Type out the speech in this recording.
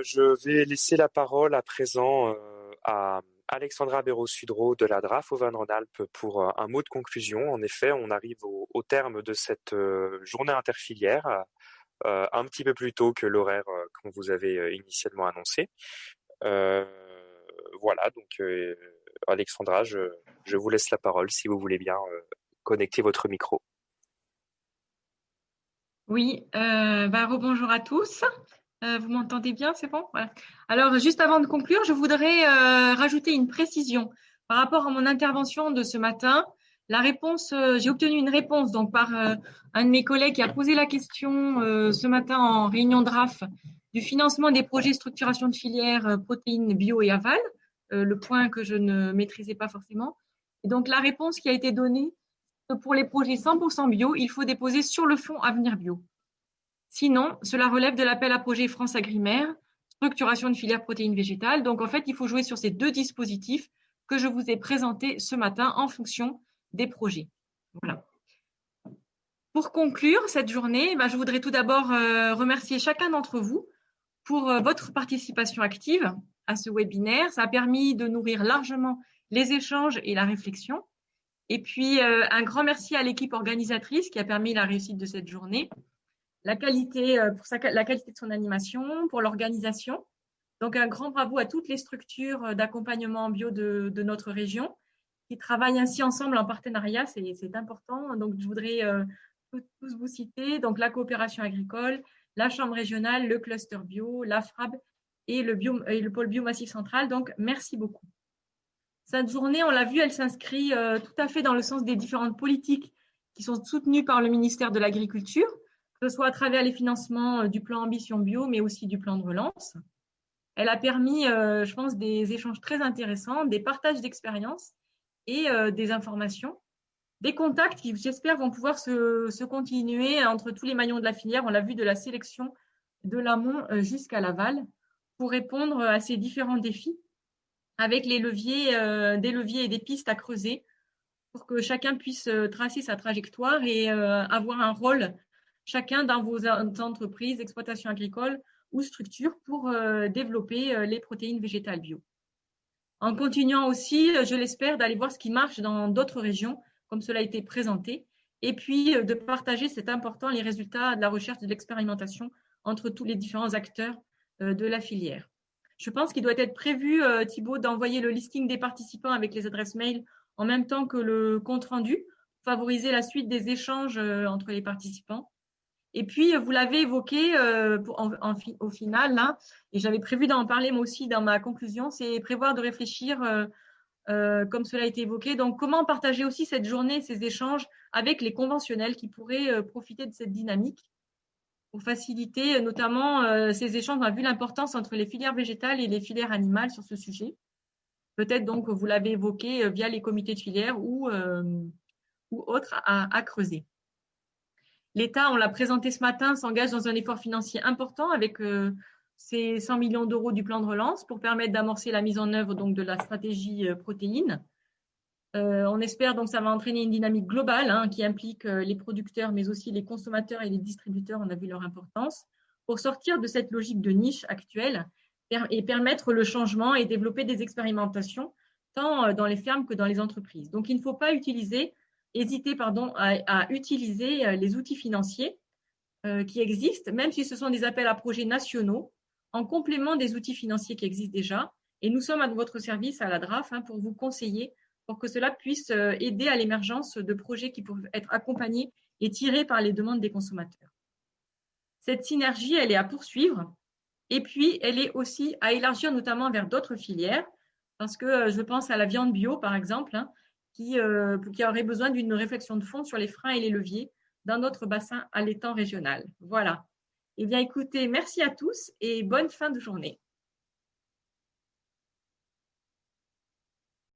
Je vais laisser la parole à présent à Alexandra Béraud-Sudreau de la DRAF Auvergne-Rhône-Alpes pour un mot de conclusion. En effet, on arrive au terme de cette journée interfilière, un petit peu plus tôt que l'horaire qu'on vous avait initialement annoncé. Euh, voilà, donc Alexandra, je vous laisse la parole si vous voulez bien connecter votre micro. Oui, rebonjour à tous. Vous m'entendez bien, c'est bon? Voilà. Alors, juste avant de conclure, je voudrais rajouter une précision par rapport à mon intervention de ce matin. J'ai obtenu une réponse donc par un de mes collègues qui a posé la question ce matin en réunion de RAF du financement des projets structuration de filières protéines bio et aval, le point que je ne maîtrisais pas forcément. Et donc, la réponse qui a été donnée, pour les projets 100% bio, il faut déposer sur le fonds Avenir Bio. Sinon, cela relève de l'appel à projet France Agrimaire, structuration de filières protéines végétales. Donc, en fait, il faut jouer sur ces deux dispositifs que je vous ai présentés ce matin en fonction des projets. Voilà. Pour conclure cette journée, je voudrais tout d'abord remercier chacun d'entre vous pour votre participation active à ce webinaire. Ça a permis de nourrir largement les échanges et la réflexion. Et puis, un grand merci à l'équipe organisatrice qui a permis la réussite de cette journée. La qualité de son animation, pour l'organisation. Donc, un grand bravo à toutes les structures d'accompagnement bio de notre région qui travaillent ainsi ensemble en partenariat, c'est important. Donc, je voudrais tous vous citer, donc la coopération agricole, la Chambre régionale, le cluster bio, la FRAB et le pôle biomassif central. Donc, merci beaucoup. Cette journée, on l'a vu, elle s'inscrit tout à fait dans le sens des différentes politiques qui sont soutenues par le ministère de l'Agriculture, que ce soit à travers les financements du plan Ambition Bio, mais aussi du plan de relance. Elle a permis, je pense, des échanges très intéressants, des partages d'expériences et des informations, des contacts qui, j'espère, vont pouvoir se continuer entre tous les maillons de la filière. On l'a vu de la sélection de l'amont jusqu'à l'aval pour répondre à ces différents défis avec des leviers et des pistes à creuser pour que chacun puisse tracer sa trajectoire et avoir un rôle chacun dans vos entreprises, exploitations agricoles ou structures pour développer les protéines végétales bio. En continuant aussi, je l'espère, d'aller voir ce qui marche dans d'autres régions, comme cela a été présenté, et puis de partager, c'est important, les résultats de la recherche et de l'expérimentation entre tous les différents acteurs de la filière. Je pense qu'il doit être prévu, Thibaut, d'envoyer le listing des participants avec les adresses mail en même temps que le compte-rendu, favoriser la suite des échanges entre les participants. Et puis, vous l'avez évoqué au final, là, et j'avais prévu d'en parler moi aussi dans ma conclusion, c'est prévoir de réfléchir, comme cela a été évoqué, donc comment partager aussi cette journée, ces échanges avec les conventionnels qui pourraient profiter de cette dynamique pour faciliter notamment ces échanges. On a vu l'importance entre les filières végétales et les filières animales sur ce sujet. Peut-être donc, vous l'avez évoqué via les comités de filière ou autres à creuser. L'État, on l'a présenté ce matin, s'engage dans un effort financier important avec ces 100 millions d'euros du plan de relance pour permettre d'amorcer la mise en œuvre donc, de la stratégie protéines. On espère donc que ça va entraîner une dynamique globale qui implique les producteurs, mais aussi les consommateurs et les distributeurs. On a vu leur importance pour sortir de cette logique de niche actuelle et permettre le changement et développer des expérimentations tant dans les fermes que dans les entreprises. Donc, il ne faut pas hésiter à utiliser les outils financiers qui existent, même si ce sont des appels à projets nationaux, en complément des outils financiers qui existent déjà. Et nous sommes à votre service à la DRAF pour vous conseiller pour que cela puisse aider à l'émergence de projets qui peuvent être accompagnés et tirés par les demandes des consommateurs. Cette synergie, elle est à poursuivre et puis elle est aussi à élargir notamment vers d'autres filières parce que je pense à la viande bio, par exemple, qui aurait besoin d'une réflexion de fond sur les freins et les leviers dans notre bassin allaitant régional. Voilà. Eh bien, écoutez, merci à tous et bonne fin de journée.